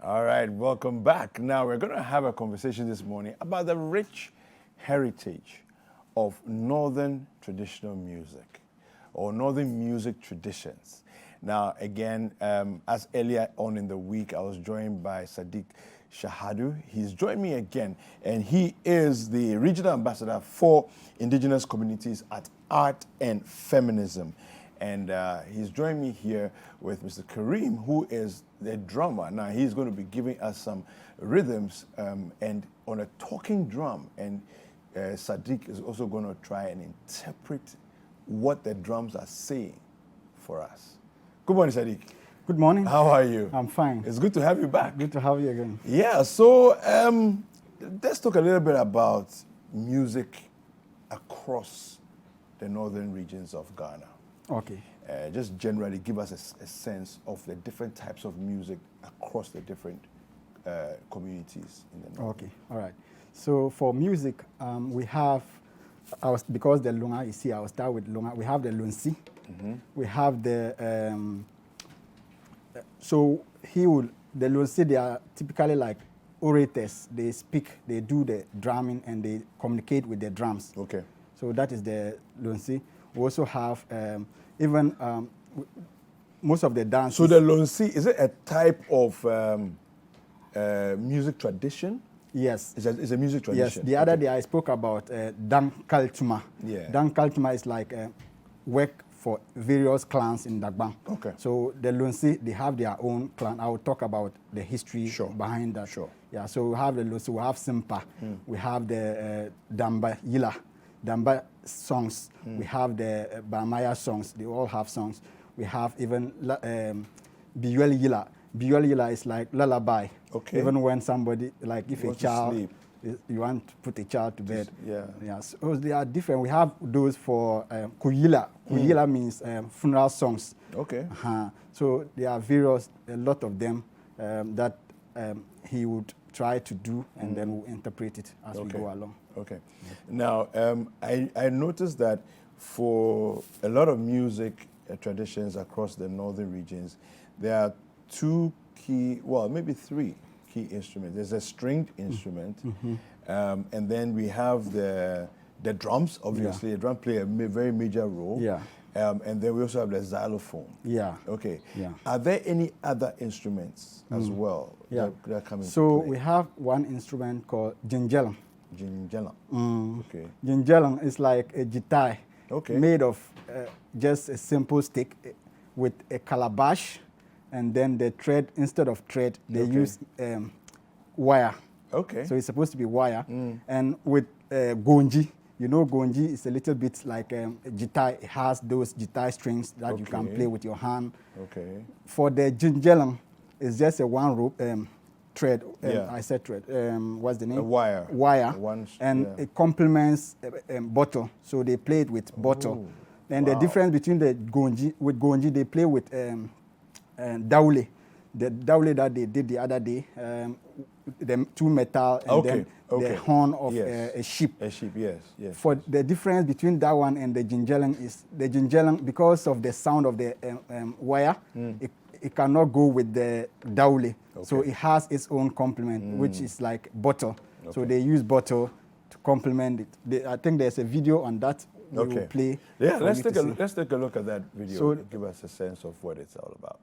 All right, welcome back. Now we're going to have a conversation this morning about the rich heritage of Northern traditional music or Northern music traditions. Now, again, as earlier on in the week, I was joined by Sadiq Shahadu. He's joined me again, and he is the regional ambassador for indigenous communities at Art and Feminism. And he's joined me here with Mr. Kareem, who is the drummer. Now, he's going to be giving us some rhythms and on a talking drum. And Sadiq is also going to try and interpret what the drums are saying for us. Good morning, Sadiq. Good morning. How are you? I'm fine. It's good to have you back. Good to have you again. Yeah, so let's talk a little bit about music across the northern regions of Ghana. Okay. Just generally give us a sense of the different types of music across the different communities in the north. Okay, all right. So for music, we have, because the Lunga is here, I'll start with Lunga. We have the Lunsi. Mm-hmm. We have the, the Lunsi, they are typically like orators. They speak, they do the drumming, and they communicate with the drums. Okay. So that is the Lunsi. We also have most of the dances. So the Lunsi, is it a type of music tradition? Yes. It's a music tradition? Yes. The other day I spoke about Dan Kaltuma. Yeah. Dan Kaltuma is like work for various clans in Dagbang. Okay. So the Lunsi, they have their own clan. I will talk about the history behind that. Sure. Yeah, so we have the Lunsi, we have Simpa, we have the Damba Yila, Damba songs, we have the Bamaya songs, they all have songs. We have even Biyuel Yila. Biyuel Yila is like lullaby. Okay. Even when somebody, like if a child, you want to put a child to bed. Yeah. So they are different. We have those for Kuyila. Kuyila means funeral songs. Okay. So there are various, a lot of them that he would try to do, and then we'll interpret it as we go along. Okay. Now, I noticed that for a lot of music traditions across the northern regions, there are two key, well, maybe three key instruments. There's a stringed instrument, and then we have the drums, obviously. The drum play a very major role. Yeah. And then we also have the xylophone. Yeah. Okay. Yeah. Are there any other instruments as well that are coming So to play? we have one instrument called jinjelang. Jinjelang. Okay. Jinjelang is like a guitar made of just a simple stick with a calabash, and then the thread, instead of thread, they use wire. Okay. So it's supposed to be wire. And with gonji, you know, gonji is a little bit like a guitar. It has those guitar strings that you can play with your hand. Okay. For the jinjelang, it's just a one rope thread. I said thread. What's the name? A wire. Wire. It complements bottle. So they play it with bottle. And the difference between the gonji, with gonji, they play with daule. The daule that they did the other day, the two metal and then the horn of a sheep. A sheep, yes. For the difference between that one and the jinjelang is the jinjelang, because of the sound of the wire, it cannot go with the daule. So it has its own complement, which is like bottle. So they use bottle to complement it. I think there's a video on that we will play. Yeah, let's take a look at that video. So give us a sense of what it's all about.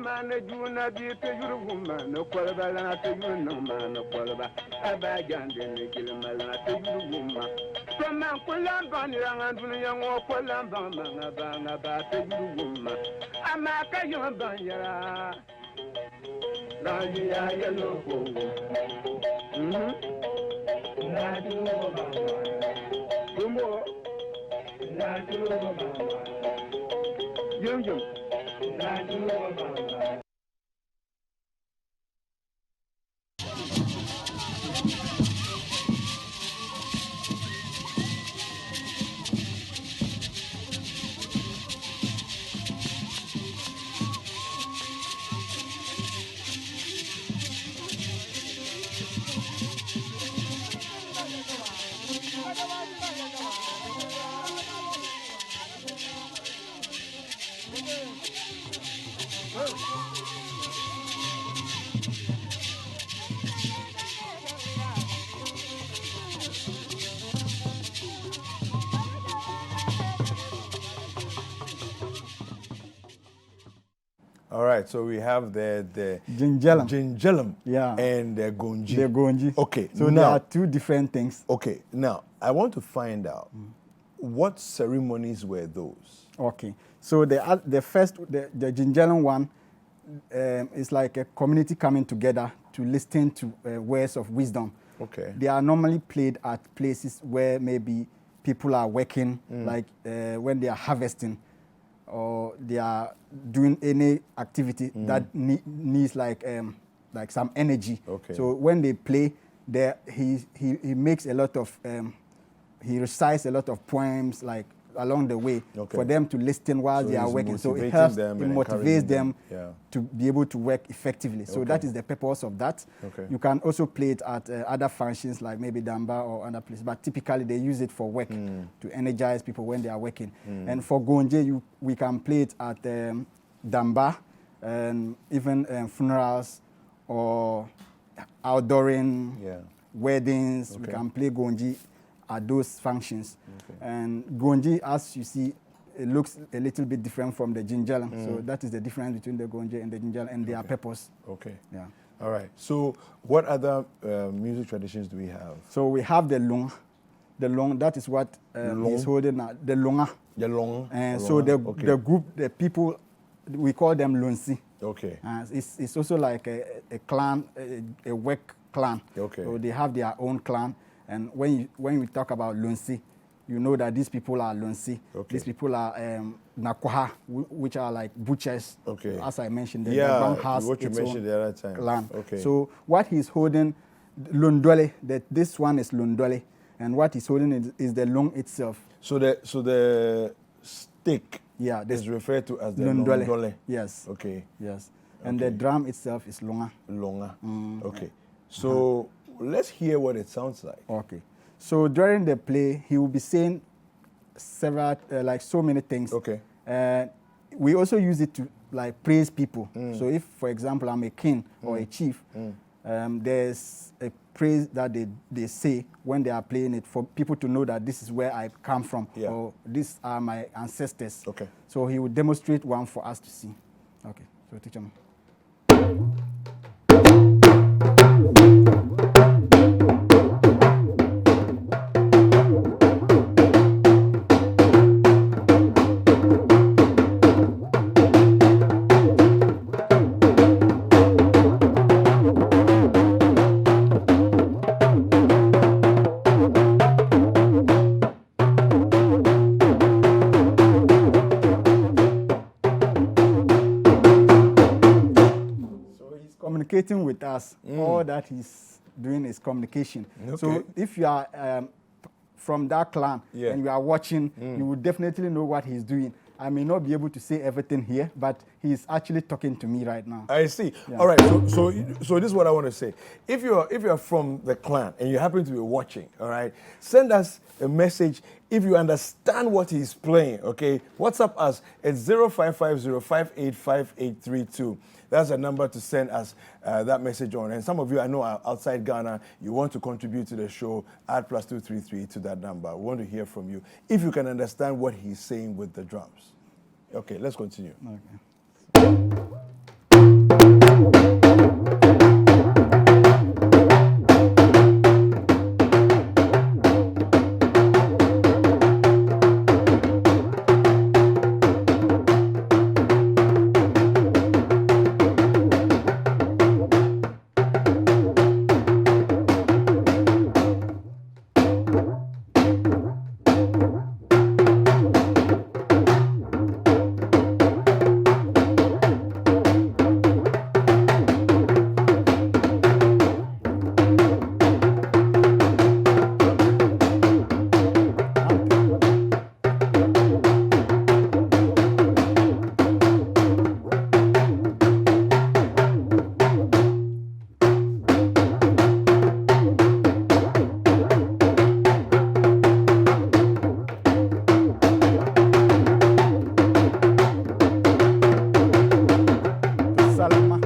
man juna bi to yuru woman no kolba la to yuru no man no kolba aba jande ne kilma la to yuru woman to man kulam ban ranga dunya ngo kulam ban manga ba to yuru woman ama ka yo ban ya la ya ya no ko la du ba kumbo la du ba yum yum la du ba. All right, so we have the Jinjelam. Yeah. and the gonji. The gonji. Okay, So there are two different things. Okay, now I want to find out what ceremonies were those? Okay. So the first, the Jinjelam one is like a community coming together to listen to words of wisdom. Okay. They are normally played at places where maybe people are working, like when they are harvesting, or they are doing any activity that needs like some energy. Okay. So when they play, he makes a lot of he recites a lot of poems like along the way for them to listen while they are working. So it helps, it motivates them to be able to work effectively. So that is the purpose of that. Okay. You can also play it at other functions like maybe Damba or other places, but typically they use it for work to energize people when they are working. And for Gonje, we can play it at Damba and even funerals or outdooring weddings. We can play Gonji at those functions. And Gonji, as you see, it looks a little bit different from the Jinjelam. So that is the difference between the Gonji and the Jinjelam and their purpose. Okay. Yeah. All right. So what other music traditions do we have? So we have the Long. The Long, that is what he's holding now. The Longa. The Long. And so the group, the people, we call them Lonsi. Okay. It's also like a clan, a work clan. Okay. So they have their own clan. And when we talk about Lonsi, you know that these people are Lonsi. Okay. These people are Nakwaha, which are like butchers. Okay. As I mentioned, the bank has what you mentioned the other time. Clan. Okay. So what he's holding, Lundole, this one is Lundole, and what he's holding is the Lung itself. So the stick is referred to as the Lundole. Yes. Okay. Yes. And the drum itself is Lunga. Lunga. Okay. So let's hear what it sounds like. Okay. So during the play, he will be saying several, like so many things. Okay. We also use it to like praise people. So if, for example, I'm a king or a chief, there's a praise that they say when they are playing it for people to know that this is where I come from or these are my ancestors. Okay. So he will demonstrate one for us to see. Okay. So teacher. Communicating with us, all that he's doing is communication. Okay. So if you are from that clan and you are watching, you will definitely know what he's doing. I may not be able to say everything here, but he's actually talking to me right now. I see. Yeah. All right. So this is what I want to say. If you're from the clan and you happen to be watching, all right, send us a message if you understand what he's playing. Okay, WhatsApp us at 0550585832. That's a number to send us that message on. And some of you I know are outside Ghana. You want to contribute to the show, add +233 to that number. We want to hear from you if you can understand what he's saying with the drums. Okay, let's continue. Okay. Salama.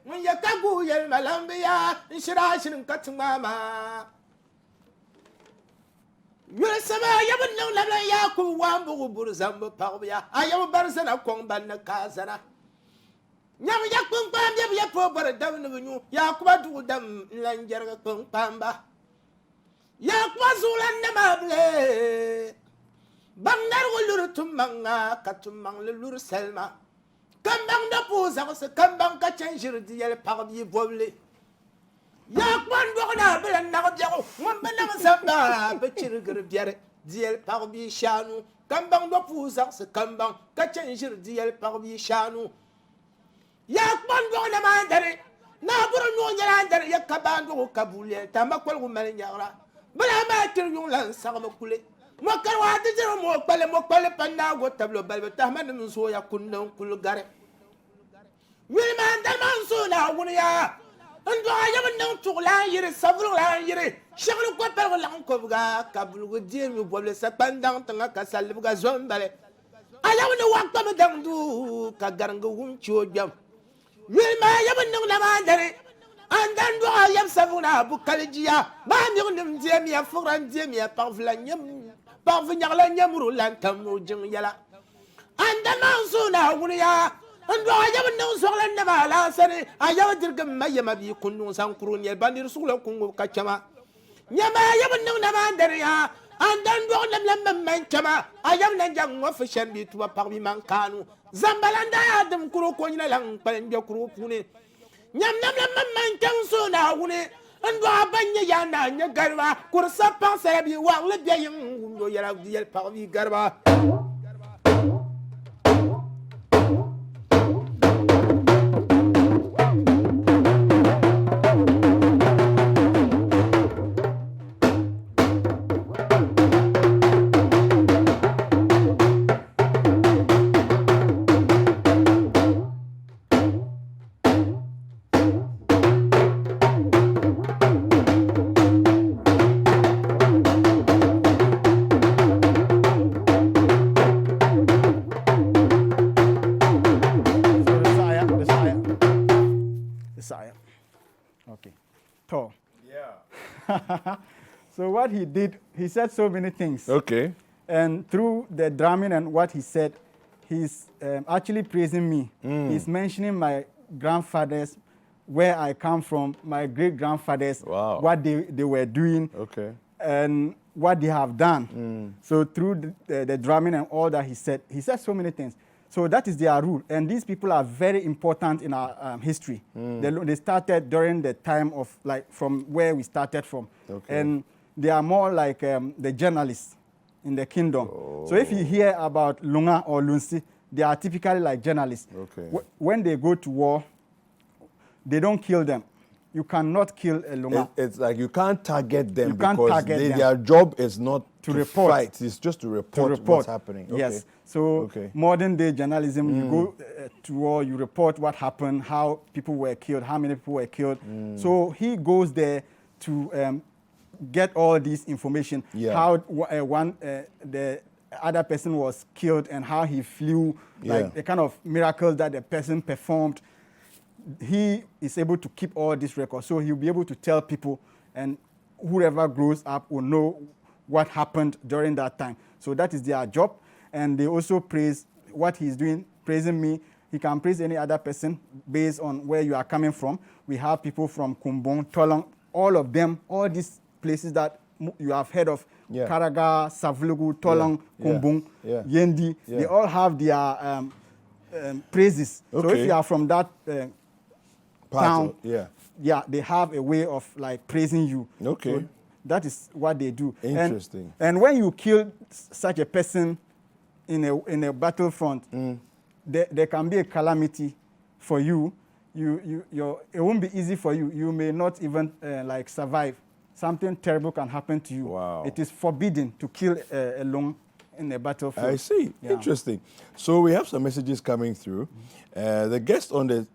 When you go, you're Malambia, and Shirashin cut to Mama. You're some I haven't known Yaku, Wambu, Burzamba, Pavia. I am a person of Kombana Kazana. Never Yakun Pam, Yapo, but a devil of you, Yakwa to them, Lanjera Pamba. Yakwazul and the Mable. Bangar will lure to Manga, Katumang Lure Selma. Come bang the pose, I was a come bang a change the yellow party volley. Yak one gonna be another one banana samba, but you're going to get it. Dear Parby Shanu, come bang the pose, I was a come bang, catch change the yellow Parby Shanu. Yak one gonna mind it. Now, put a no yander, Yakabando, Kabule, Tamakol woman yara. But I'm at you, Lan Samakule. Mokara did you more Palamokale Panda, what tableau by the Taman and Soya Kuno Kulugare. Wilman Damanso now, when you are. And I haven't known to lie here, several lie. Shall look up a Lankoga, Kabul with dear you, Bobles, a pandan, Tanaka Salvaga Zombale. I haven't walked up down to Kagango, won't you jump? Wilma, I haven't known a man. And then I am Savuna, Bukalijia, Banyon, Demia, Foran, Demia, Pavlanium, Pavinalanamuru, Lantam, Jung-Yala. And the Mansuna, when you are, and I haven't known Solan Navala, I haven't done Mayamabi, Kunu, San Krunia, Bandir Sula, Kungu, Kachama. Yama, I haven't known a mandaria, and then Ronam Manchama, I am not young official to a Parmi Mancano, Zambalanda, Adam Kurokoina Lang, Panjo Kurupuni. Yam man can so now, and Rabanya Yana, Yagarva, Kursa Pansabi, while the young Yaravia Pavi Garba. Okay. Tall. Yeah. So what he did, he said so many things. Okay. And through the drumming and what he said, he's actually praising me. He's mentioning my grandfathers, where I come from, my great-grandfathers, Wow. what they were doing, Okay. and what they have done. So through the drumming and all that he said so many things. So that is their rule. And these people are very important in our history. They started during the time of, like, from where we started from. Okay. And they are more like the journalists in the kingdom. So if you hear about Lunga or Lunsi, they are typically like journalists. Okay. When they go to war, they don't kill them. You cannot kill a Lunga. It's like you can't target them You can't because target them. their job is not To report. fight. It's just to report what's happening. Okay. Yes. So Okay. modern day journalism, you go to war, you report what happened, how people were killed, how many people were killed. So he goes there to get all this information, Yeah. how the other person was killed and how he flew, like Yeah. the kind of miracles that the person performed. He is able to keep all this record, so he'll be able to tell people, and whoever grows up will know what happened during that time. So that is their job. And they also praise what he's doing, praising me. He can praise any other person based on where you are coming from. We have people from Kumbung, Tolong, all of them, all these places that you have heard of, Yeah. Karaga, Savlugu, Tolong, Yeah. Kumbung, Yeah. Yendi, Yeah. they all have their praises. So Okay. if you are from that Part town, of- yeah. yeah, they have a way of like praising you. Okay. So that is what they do. And- Interesting. And when you kill such a person in a battlefront, there can be a calamity for you. It won't be easy for you. You may not even like survive. Something terrible can happen to you. Wow. It is forbidden to kill alone in a battlefield. I see. Yeah. Interesting. So we have some messages coming through. The guest on the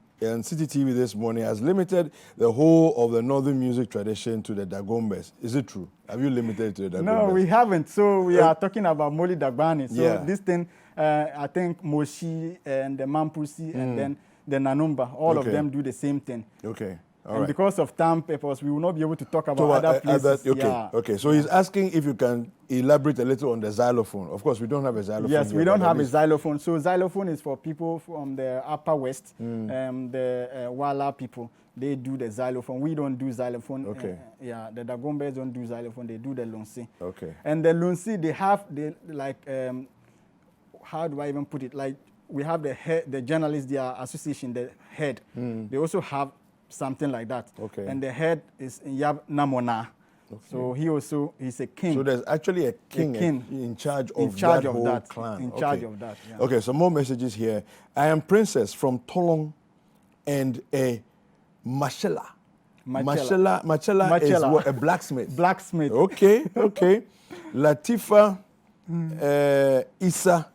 City TV this morning has limited the whole of the northern music tradition to the Dagombes. Is it true? Have you limited it to the Dagombes? No, we haven't. So we are talking about Moli Dagbani. So Yeah. this thing, I think Moshi and the Mampusi and then the Nanumba, all of Okay. them do the same thing. Okay. All And right. because of time purpose, we will not be able to talk about So, other places. okay. Yeah. Okay. So he's asking if you can elaborate a little on the xylophone. Of course, we don't have a xylophone. Yes, here, we don't but at have a least- xylophone. So xylophone is for people from the upper west, the Wala people. They do the xylophone. We don't do xylophone. Okay. Yeah, the Dagombes don't do xylophone. They do the lunsi. Okay. And the lunsi, how do I even put it? Like we have the head, the journalists, their association, the head. They also have something like that. Okay. And the head is Yab Namona. So he's a king. So there's actually a king, king in charge of in charge that of whole that. clan. In charge of that. Yeah. Okay, some more messages here. I am Princess from Tolong and a Machela. Machela. Machela is Machela. what, a blacksmith. Blacksmith. Okay, okay. Latifa Issa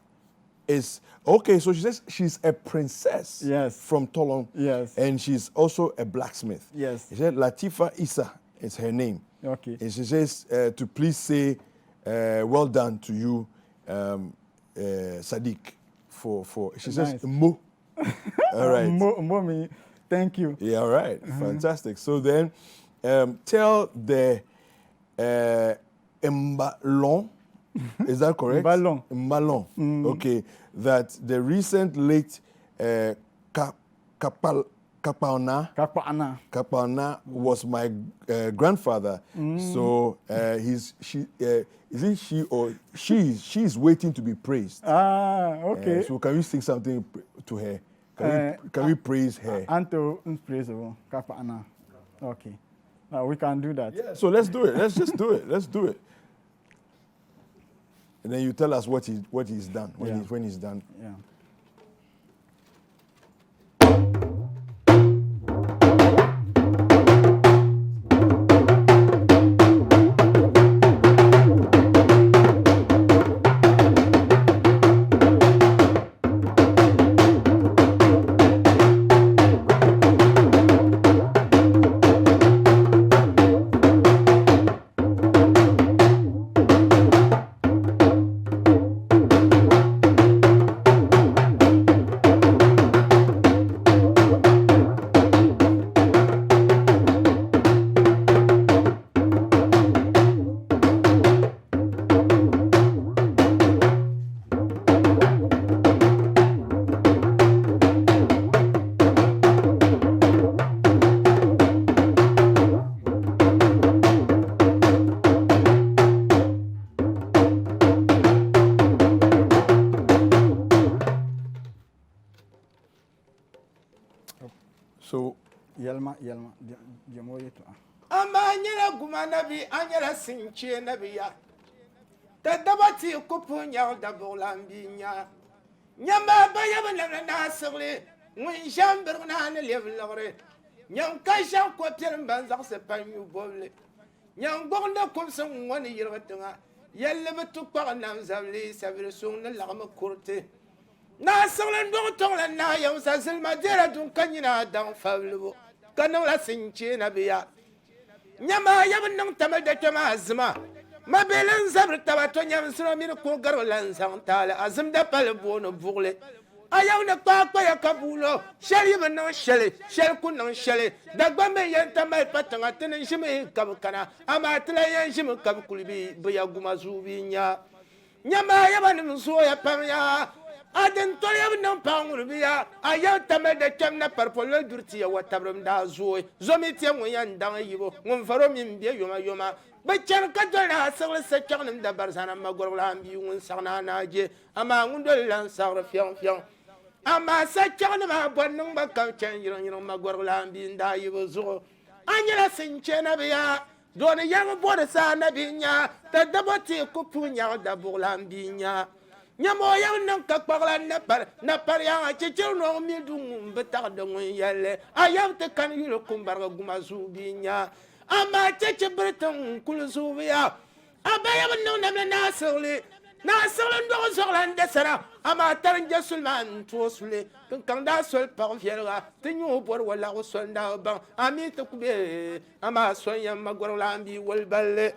is, okay, so she says she's a princess Yes. from Tolong. Yes. And she's also a blacksmith. Yes. She said Latifa Issa is her name. Okay. And she says to please say well done to you, Sadiq, for she says Nice. Mo. All right. Mommy, thank you. Yeah, all right. Fantastic. So then tell the Mbalon, is that correct? Mbalon. Mbalon. Okay. That the recent late Kapana Kapana. was my grandfather. So she's waiting to be praised. Okay. So can you sing something to her? Can we praise her? Anto Praisable. Kapana. Okay. Now we can do that. Yeah, so let's do it. Let's just do it. Let's do it. And then you tell us what he's done when he's done. Yeah. So Yelma. Jamoye to. Amba anyala guma nabi anyala sinche nabi ya. Tadabati kupu nya dabola mbinya. Nyamba bayaba na nasre. Ngin jamber na ne levlore. Nyam kasha ko pier mbanza se panyu boble. Nyam gonda kum sun woni yirgatanga. Yalla betu kwa nam zavli savir sun na lagma kurte. Na sɔglen dɔg tɔgla na yam sa silma dera dun kanyina dan fablubu kanang la sinche na biya nyama yab nang tamal da tama azma mabelen zabr tabato nyam sura mir ko garo lan sang tala azm da pal bono bugle ayaw na kpa ya kabulo sheli man sheli shel kun sheli dagba me yenta mai patanga tenen shimi kabkana ama tla yan shimi kabkulbi buya guma zubinya nyama ya ban so ya pamya aden to ya nan pangul biya ayaw tame de kemna parpolo durti ya watabrum da zo zomi tie won yan dan yibo won faro min biya yoma baccan ka dona sagla sa chagnim da barsana magorla ambi won sagna naje ama ngundol lan sagra fiang ama sa chagnima bonnung bakam chen yiron magorla ambi nda yibo zo anyala sinchena biya dona yang boda sa nabinya ta dabati ku punya da burlambinya nyamo yang nan ka pagla na par yang chichir no mi dung betar de ngun yelle ayam te kan yilo kumbarga gumazu binya ama chiche breton kuluzu biya abaya no na sole ndo sorlan de sara ama tarnja sulman to sule kan da sol par fielga tinyu bor wala ko sol da ban ami to kube ama sonya magorlambi wal balle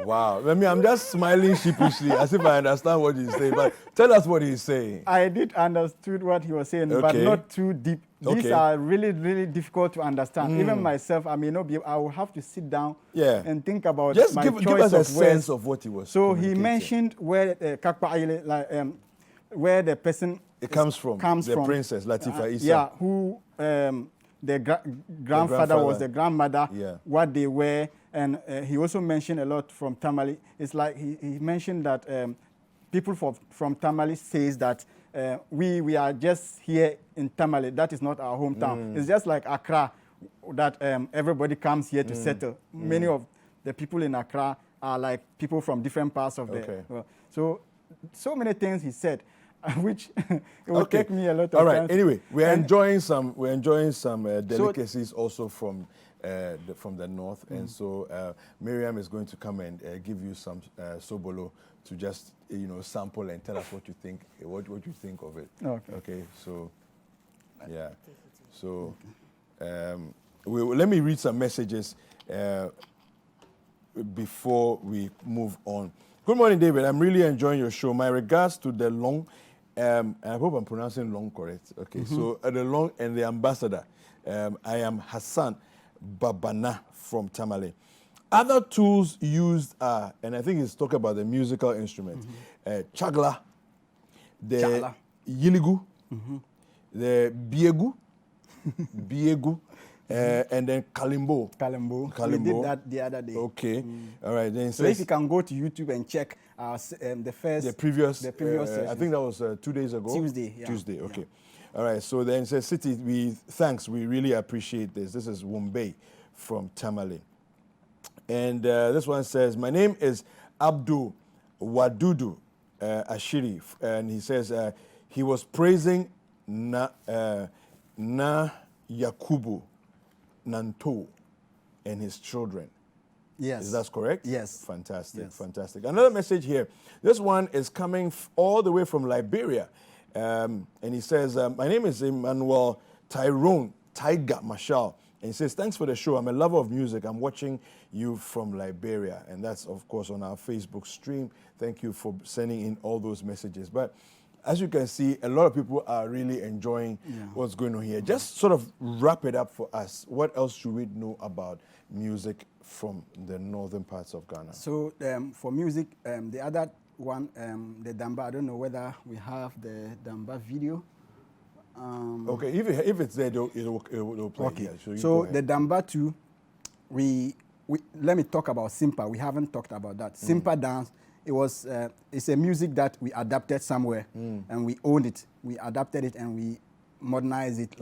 Wow. I mean, I'm just smiling sheepishly as if I understand what he's saying. But tell us what he's saying. I did understood what he was saying, but not too deep. These are really, really difficult to understand. Even myself, I may not be. I will have to sit down and think about just my give choice us a of sense of what he was. So he mentioned where where the person comes from. The princess Latifa Issa. Yeah, who the grandfather was the grandmother. Yeah. What they were. And he also mentioned a lot from Tamale. It's like he mentioned that people from Tamale says that we are just here in Tamale. That is not our hometown. It's just like Accra, that everybody comes here to settle. Many of the people in Accra are like people from different parts of the world. So many things he said, which it will take me a lot of time. All right. Anyway, we're enjoying some delicacies also from the north, and so Miriam is going to come and give you some sobolo to just sample and tell us what you think of it. Okay. So yeah. So let me read some messages before we move on. Good morning, David. I'm really enjoying your show. My regards to the Long. I hope I'm pronouncing Long correct. Okay. So the Long and the ambassador. I am Hassan Babana from Tamale. Other tools used are, and I think he's talking about the musical instruments, chagla, the yiligu, the biegu, and then kalimbo. We did that the other day. Okay, all right. Then so if you can go to YouTube and check the previous I think that was 2 days ago. Tuesday. Yeah. Tuesday. Okay. All right, so then it says, City, we really appreciate this. This is Wumbei from Tamale. And this one says, my name is Abdul Wadudu Ashiri. And he says, he was praising Na Yakubu Nanto and his children. Yes. Is that correct? Yes. Fantastic, yes. Fantastic. Another message here. This one is coming all the way from Liberia. And he says, my name is Emmanuel Tyrone Tiger Marshall. And he says, thanks for the show. I'm a lover of music. I'm watching you from Liberia. And that's, of course, on our Facebook stream. Thank you for sending in all those messages. But as you can see, a lot of people are really enjoying what's going on here. Just sort of wrap it up for us. What else should we know about music from the northern parts of Ghana? So for music, the other one, the Damba, I don't know whether we have the Damba video. Okay, if it's there, it'll play. Okay, yeah, so the Damba too, let me talk about Simpa. We haven't talked about that. Simpa dance, it's a music that we adapted somewhere and we owned it. We adapted it and we modernized it,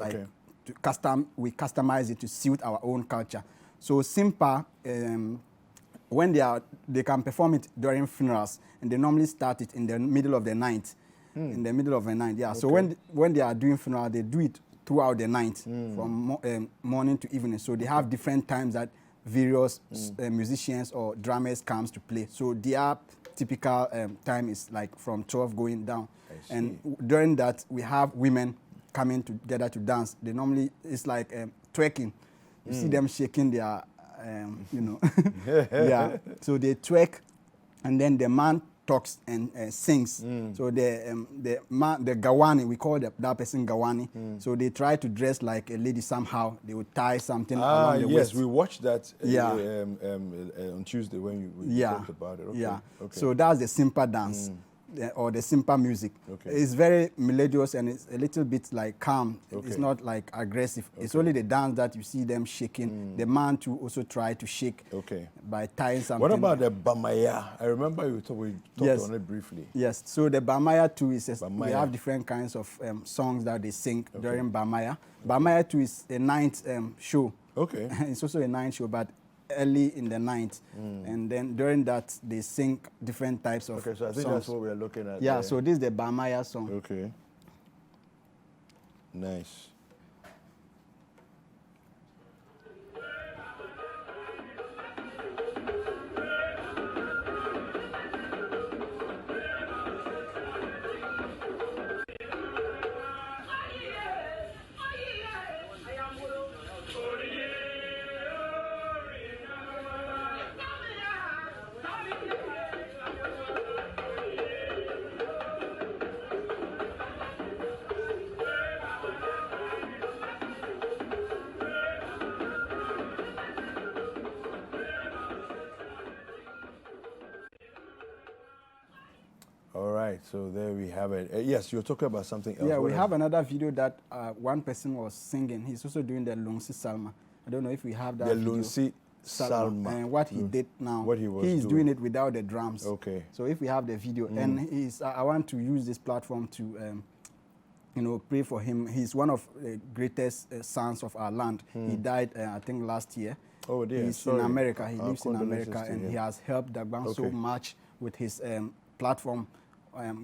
we customize it to suit our own culture. So Simpa, when they can perform it during funerals, and they normally start it in the middle of the night. In the middle of the night, yeah. Okay. So when they are doing funeral, they do it throughout the night, from morning to evening. So they have different times that various musicians or drummers comes to play. So their typical time is like from 12 going down. And during that, we have women coming together to dance. They normally, it's like twerking. You see them shaking their, you know, yeah. So they twerk, and then the man talks and sings. So the Gawani, we call that person Gawani. So they try to dress like a lady somehow. They would tie something along the waist. Yes, we watched that on Tuesday when we talked about it. Okay. Yeah. Okay. So that's the Simpa dance. Or the Simpa music. Okay. It's very melodious and it's a little bit like calm. Okay. It's not like aggressive. Okay. It's only the dance that you see them shaking. The man too also try to shake by tying something. What about the Bamaya? I remember we talked on it briefly. Yes, so the Bamaya too is, we have different kinds of songs that they sing during Bamaya. Bamaya too is a night show. Okay. It's also a night show, but early in the night, and then during that they sing different types of songs. So I think that's what we're looking at. Yeah, so this is the Bamaya song. Okay. Nice. All right, so there we have it. Yes, you're talking about something else. Yeah, we have another video that one person was singing. He's also doing the Lunsi Salma. I don't know if we have that video. The Lunsi Salma. And what he did now, what he's doing it without the drums. Okay. So if we have the video, and I want to use this platform to, you know, pray for him. He's one of the greatest sons of our land. He died, I think, last year. Oh dear. He's in America. He lives in America, and he has helped Dagbang so much with his platform.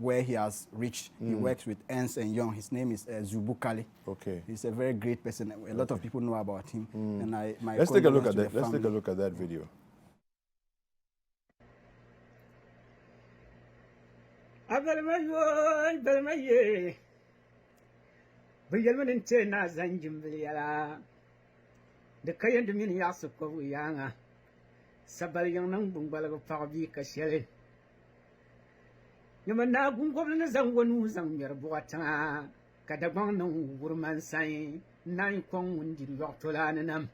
Where he has reached. He works with Ernst and Young. His name is Zubukali. Okay. He's a very great person. A lot of people know about him. And let's take a look at that. Let's take a look at that video. Yamana gungobna zangwanu zangmer buatanga kadabang no wurman sai nai kong wundi yotolana nam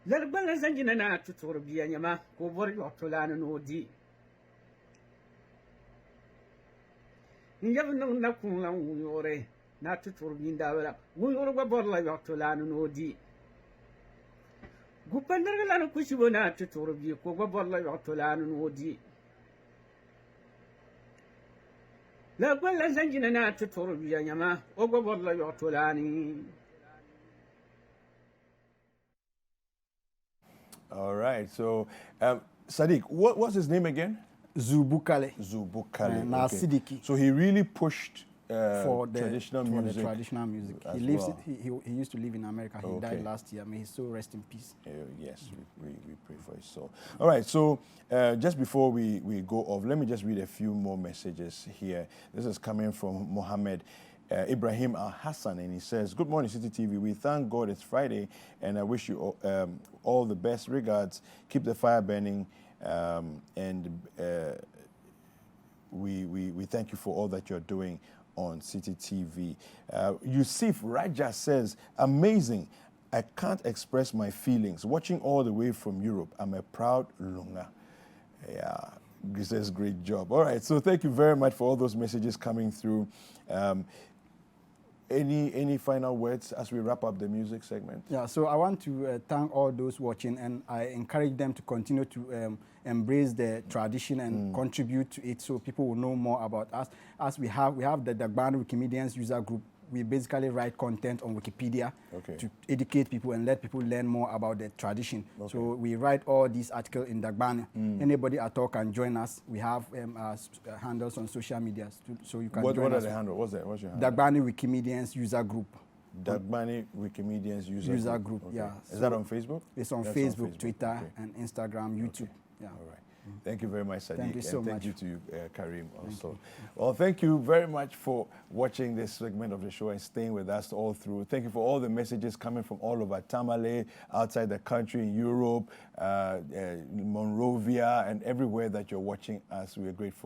Larbala zanjina na tutur biya nyama ko bor yotolana no di Yabna na kunla wuyore na tutur binda wala wuyore ba bor la yotolana no di Gupandar la kushibo na tutur biya ko ba bor la yotolana no di La quella zanjina na tuturu biya nyama ogo borla yotolani. All right, so Sadiq, what's his name again? Zubukale. Zubukale. Okay. So he really pushed for the traditional music. The traditional music. He lives. He used to live in America. He died last year. May his soul rest in peace. Yes, we pray for his soul. All right. So just before we go off, let me just read a few more messages here. This is coming from Mohammed Ibrahim Al Hassan, and he says, "Good morning, City TV. We thank God it's Friday, and I wish you all the best. Regards. Keep the fire burning, and we thank you for all that you're doing on City TV." Yusuf Raja says, "Amazing. I can't express my feelings. Watching all the way from Europe. I'm a proud Lunga." Yeah, he says, great job. All right, so thank you very much for all those messages coming through. Any final words as we wrap up the music segment? Yeah, so I want to thank all those watching, and I encourage them to continue to embrace the tradition and contribute to it, so people will know more about us. As we have the Dagbani Wikimedians user group we basically write content on Wikipedia Okay. to educate people and let people learn more about the tradition. So we write all these articles in Dagbani. Anybody at all can join us. We have handles on social media, so you can What join are us. the handle? What's your handle? Dagbani Wikimedians user group. Dagbani Wikimedians User group, Okay. yeah. Is that on Facebook? It's on That's Facebook, Twitter, Okay. and Instagram, YouTube. Yeah. All right. Thank you very much, Sadiq. Thank you so and thank much. you to you, Karim, also. Well, thank you very much for watching this segment of the show and staying with us all through. Thank you for all the messages coming from all over Tamale, outside the country, in Europe, Monrovia, and everywhere that you're watching us. We are grateful.